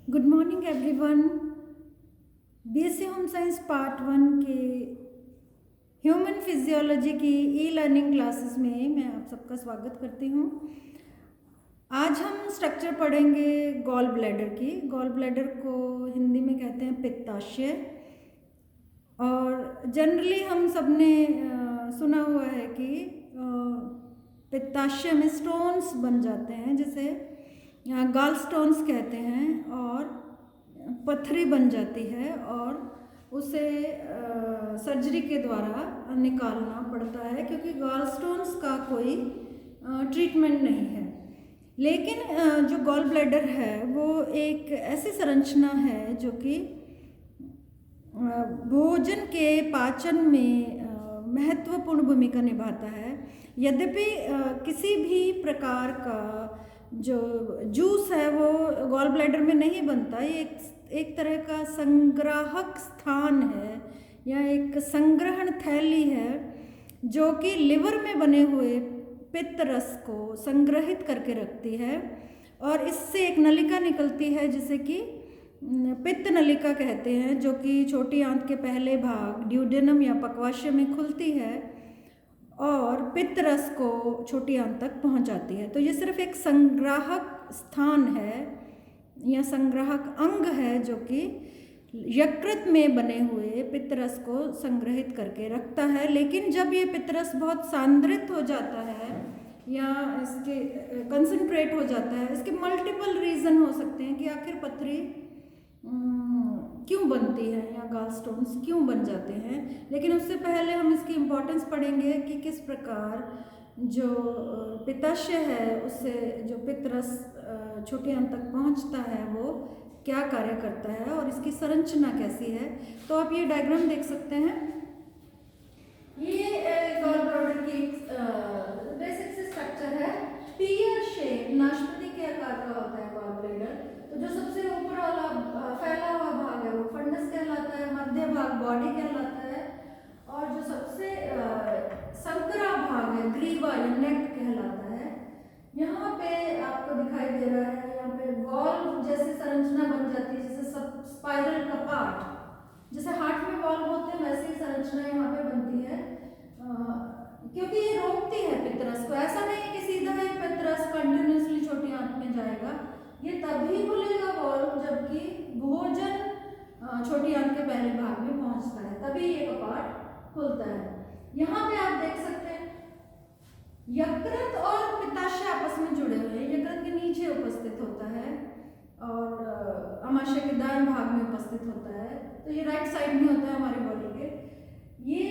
Good morning everyone. BSc home science part 1 के human physiology की e learning classes में मैं आप सबका स्वागत करती हूँ। आज हम स्ट्रक्चर पढ़ेंगे गॉल ब्लैडर की। गॉल ब्लैडर को हिंदी में कहते हैं पित्ताशय। और जनरली हम सब ने सुना हुआ है कि पित्ताशय में स्टोन्स बन जाते हैं, जिसे गॉल स्टोन्स कहते हैं, और पथरी बन जाती है और उसे सर्जरी के द्वारा निकालना पड़ता है, क्योंकि गॉल स्टोन्स का कोई ट्रीटमेंट नहीं है। लेकिन जो गॉल ब्लैडर है वो एक ऐसी संरचना है जो कि भोजन के पाचन में महत्वपूर्ण भूमिका निभाता है। यद्यपि किसी भी प्रकार का जो जूस है वो गॉल ब्लैडर में नहीं बनता, ये एक तरह का संग्राहक स्थान है या एक संग्रहण थैली है जो कि लिवर में बने हुए पित्त रस को संग्रहित करके रखती है। और इससे एक नलिका निकलती है जिसे कि पित्त नलिका कहते हैं, जो कि छोटी आंत के पहले भाग ड्यूडेनम या पक्वाशय में खुलती है और पित्त रस को छोटी आंत तक पहुंचाती है। तो ये सिर्फ एक संग्राहक स्थान है या संग्राहक अंग है जो कि यकृत में बने हुए पित्त रस को संग्रहित करके रखता है। लेकिन जब ये पित्त रस बहुत सांद्रित हो जाता है या इसके कंसंट्रेट हो जाता है, इसके मल्टीपल रीज़न हो सकते हैं कि आखिर पथरी क्यों बनती है या गॉल स्टोन्स क्यों बन जाते हैं। लेकिन उससे पहले हम इसकी इम्पोर्टेंस पढ़ेंगे कि किस प्रकार जो पित्ताशय है उससे जो पित्त रस छोटी आंत तक पहुंचता है वो क्या कार्य करता है और इसकी संरचना कैसी है। तो आप ये डायग्राम देख सकते हैं। ये गॉल ब्लैडर की बेसिक से स्ट्रक्चर है। पीयर शेप नाशपाती के आकार का होता है गॉल ब्लैडर। तो जो सबसे ऊपर वाला फैला हुआ भाग है वो फंडस कहलाता है, मध्य भाग बॉडी कहलाता है, और जो सबसे संकरा भाग है ग्रीवा या नेक कहलाता है। यहाँ पे आपको दिखाई दे रहा है, यहाँ पे वॉल्व जैसी संरचना बन जाती है, जैसे सब स्पाइरल का पार्ट, जैसे हार्ट में वॉल्व होते हैं वैसी संरचना यहाँ पे बनती है। क्योंकि ये रोकती है पित्त रस को। ऐसा नहीं है कि सीधा ही पित्त रस कंटिन्यूसली छोटी आंत में जाएगा। ये तभी खुलेगा वॉल्व जबकि भोजन छोटी आंत के पहले भाग में पहुंचता है, तभी ये कपाट खुलता है। यहाँ पे आप देख सकते हैं यकृत और पित्ताशय आपस में जुड़े हुए हैं। यकृत के नीचे उपस्थित होता है और आमाशय के दाएं भाग में उपस्थित होता है। तो ये राइट साइड में होता है हमारी बॉडी के। ये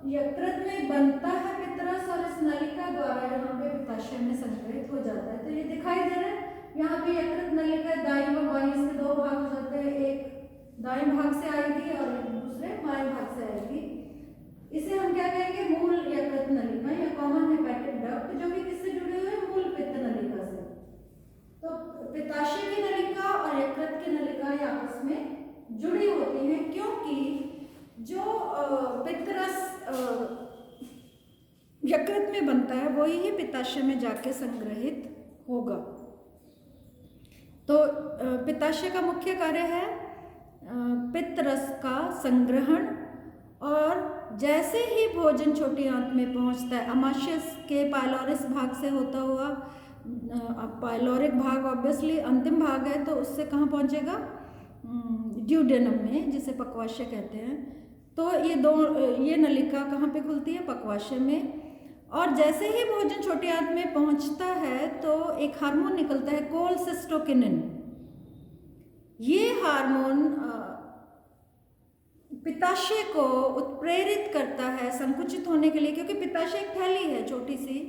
यकृत में बनता है पित्त रस और इस नलिका द्वारा यहाँ पे पित्ताशय में संग्रहित हो जाता है। तो ये दिखाई दे रहा है यहाँ पे यकृत नलिका दाईं व बाईं, इसके दो भाग हो जाते हैं, एक दाएं भाग से आएगी और एक दूसरे बाएं भाग से आएगी। इसे हम क्या कहेंगे, मूल यकृत नलिका या कॉमन हेपेटिक डक्ट, जो कि किससे जुड़े हुए हैं, मूल पित्त नलिका से। तो पित्ताशय की नलिका और यकृत की नलिका ये आपस में जुड़ी होती हैं, क्योंकि जो पित्त रस यकृत में बनता है वही ही पित्ताशय में जाके संग्रहित होगा। तो पित्ताशय का मुख्य कार्य है पित्त रस का संग्रहण, और जैसे ही भोजन छोटी आंत में पहुंचता है, आमाशय के पाइलोरिस भाग से होता हुआ, पाइलोरिक भाग ऑब्वियसली अंतिम भाग है, तो उससे कहाँ पहुंचेगा, ड्यूडेनम में, जिसे पक्वाशय कहते हैं। तो ये नलिका कहाँ पे खुलती है, पक्वाशय में। और जैसे ही भोजन छोटी आंत में पहुंचता है तो एक हार्मोन निकलता है कोलसिस्टोकिनिन। ये हार्मोन पित्ताशय को उत्प्रेरित करता है संकुचित होने के लिए, क्योंकि पित्ताशय एक थैली है छोटी सी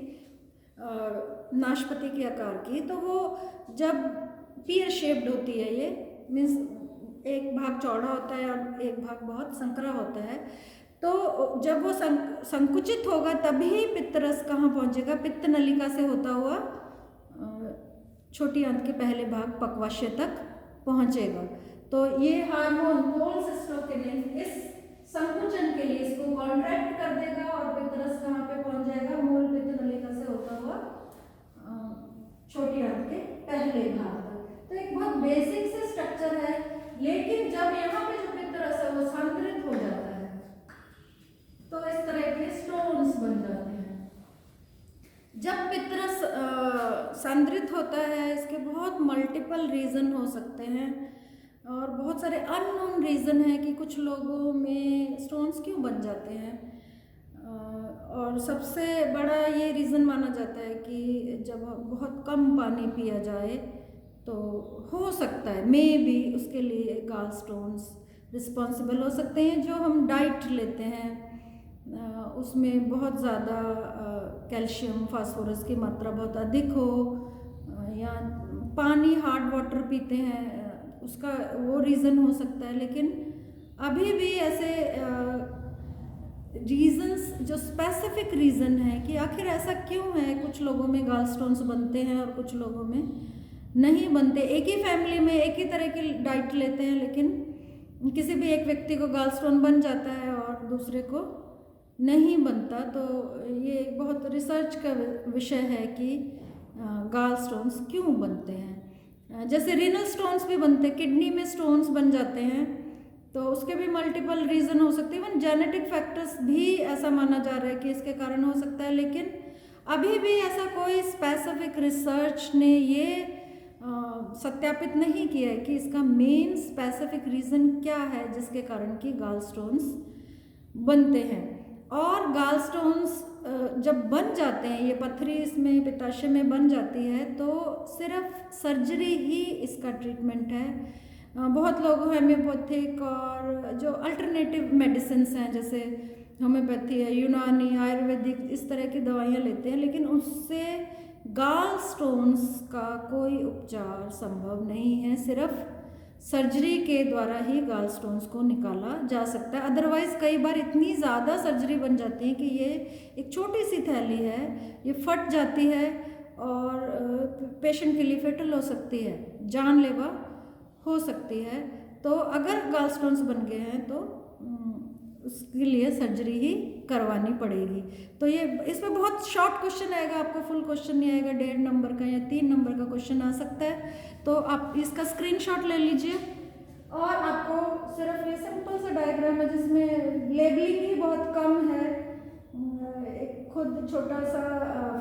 नाशपाती के आकार की। तो वो जब पीयर शेप्ड होती है, ये मीन्स एक भाग चौड़ा होता है और एक भाग बहुत संकरा होता है। तो जब वो संकुचित होगा तभी पित्त रस कहाँ पहुँचेगा, पित्त नलिका से होता हुआ छोटी आंत के पहले भाग पक्वाशय तक पहुँचेगा। तो ये हार्मोन कोलसिस्टोकिनिन इस संकुचन के लिए इसको कॉन्ट्रैक्ट कर देगा और पित्त रस कहाँ पे पहुँच जाएगा, मूल पित्त नलिका से होता हुआ छोटी आंत के पहले भाग तक। तो एक बहुत बेसिक लेकिन जब यहाँ पे जो पित्तरस है वो सांद्रित हो जाता है तो इस तरह के स्टोन्स बन जाते हैं। जब पित्तरस सांद्रित होता है, इसके बहुत मल्टीपल रीज़न हो सकते हैं और बहुत सारे अननोन रीज़न है कि कुछ लोगों में स्टोन्स क्यों बन जाते हैं। और सबसे बड़ा ये रीज़न माना जाता है कि जब बहुत कम पानी पिया जाए तो हो सकता है मे बी उसके लिए गॉल स्टोन्स रिस्पॉन्सिबल हो सकते हैं। जो हम डाइट लेते हैं उसमें बहुत ज़्यादा कैल्शियम फास्फोरस की मात्रा बहुत अधिक हो, या पानी हार्ड वाटर पीते हैं, उसका वो रीज़न हो सकता है। लेकिन अभी भी ऐसे रीजंस जो स्पेसिफिक रीज़न है कि आखिर ऐसा क्यों है, कुछ लोगों में गॉल स्टोन्स बनते हैं और कुछ लोगों में नहीं बनते। एक ही फैमिली में एक ही तरह की डाइट लेते हैं लेकिन किसी भी एक व्यक्ति को गॉल स्टोन बन जाता है और दूसरे को नहीं बनता। तो ये एक बहुत रिसर्च का विषय है कि गॉल स्टोन्स क्यों बनते हैं। जैसे रीनल स्टोन्स भी बनते हैं, किडनी में स्टोन्स बन जाते हैं, तो उसके भी मल्टीपल रीज़न हो सकते हैं। इवन जेनेटिक फैक्टर्स भी ऐसा माना जा रहा है कि इसके कारण हो सकता है, लेकिन अभी भी ऐसा कोई स्पेसिफिक रिसर्च ने ये सत्यापित नहीं किया है कि इसका मेन स्पेसिफिक रीज़न क्या है जिसके कारण कि गॉल स्टोन्स बनते हैं। और गॉल स्टोन्स जब बन जाते हैं, ये पथरी इसमें पित्ताशय में बन जाती है, तो सिर्फ सर्जरी ही इसका ट्रीटमेंट है। बहुत लोग होम्योपैथिक और जो अल्टरनेटिव मेडिसिन्स हैं जैसे होम्योपैथी है, यूनानी, आयुर्वेदिक, इस तरह की दवाइयाँ लेते हैं, लेकिन उससे गॉल स्टोन्स का कोई उपचार संभव नहीं है। सिर्फ सर्जरी के द्वारा ही गॉल स्टोन्स को निकाला जा सकता है। अदरवाइज़ कई बार इतनी ज़्यादा सर्जरी बन जाती है कि ये एक छोटी सी थैली है, ये फट जाती है और पेशेंट के लिए फेटल हो सकती है, जानलेवा हो सकती है। तो अगर गॉल स्टोन्स बन गए हैं तो उसके लिए सर्जरी ही करवानी पड़ेगी। तो ये इसमें बहुत शॉर्ट क्वेश्चन आएगा, आपको फुल क्वेश्चन नहीं आएगा, 1.5 नंबर का या 3 नंबर का क्वेश्चन आ सकता है। तो आप इसका स्क्रीनशॉट ले लीजिए और आपको सिर्फ ये सिंपल सा डायग्राम है जिसमें लेबलिंग ही बहुत कम है। एक खुद छोटा सा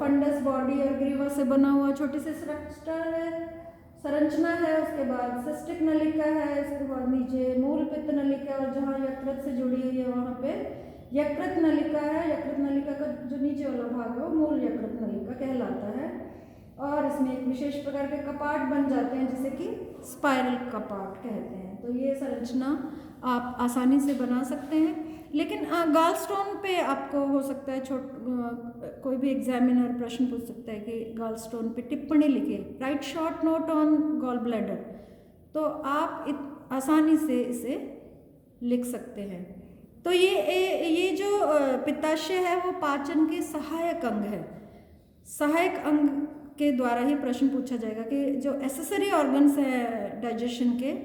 फंडस बॉडी और ग्रीवा से बना हुआ छोटी सी स्ट्रक्चर है, संरचना है, उसके बाद सिस्टिक नलिका है, उसके बाद नीचे मूल पित्त नलिका और जहाँ यकृत से जुड़ी हुई है वहाँ पे यकृत नलिका है। यकृत नलिका का जो नीचे वाला भाग है वो मूल यकृत नलिका कहलाता है। और इसमें एक विशेष प्रकार के कपाट बन जाते हैं जिसे कि स्पाइरल कपाट कहते हैं। तो ये संरचना आप आसानी से बना सकते हैं। लेकिन गॉल स्टोन पे आपको हो सकता है कोई भी एग्जामिनर प्रश्न पूछ सकता है कि गॉल स्टोन पे टिप्पणी लिखे, write short note on gall bladder, तो आप आसानी से इसे लिख सकते हैं। तो ये जो पित्ताशय है वो पाचन के सहायक अंग है। सहायक अंग के द्वारा ही प्रश्न पूछा जाएगा कि जो एसेसरी ऑर्गन्स है डाइजेशन के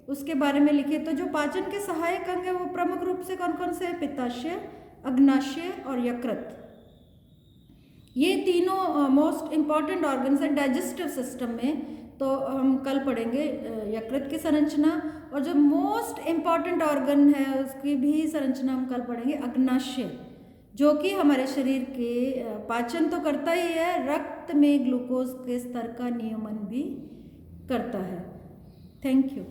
उसके बारे में लिखिए। तो जो पाचन के सहायक अंग है वो प्रमुख रूप से कौन कौन से हैं? पित्ताशय, अग्नाशय और यकृत। ये तीनों मोस्ट इम्पॉर्टेंट ऑर्गन्स हैं डाइजेस्टिव सिस्टम में। तो हम कल पढ़ेंगे यकृत की संरचना, और जो मोस्ट इम्पॉर्टेंट ऑर्गन है उसकी भी संरचना हम कल पढ़ेंगे, अग्नाशय, जो कि हमारे शरीर के पाचन तो करता ही है, रक्त में ग्लूकोज के स्तर का नियमन भी करता है। Thank you.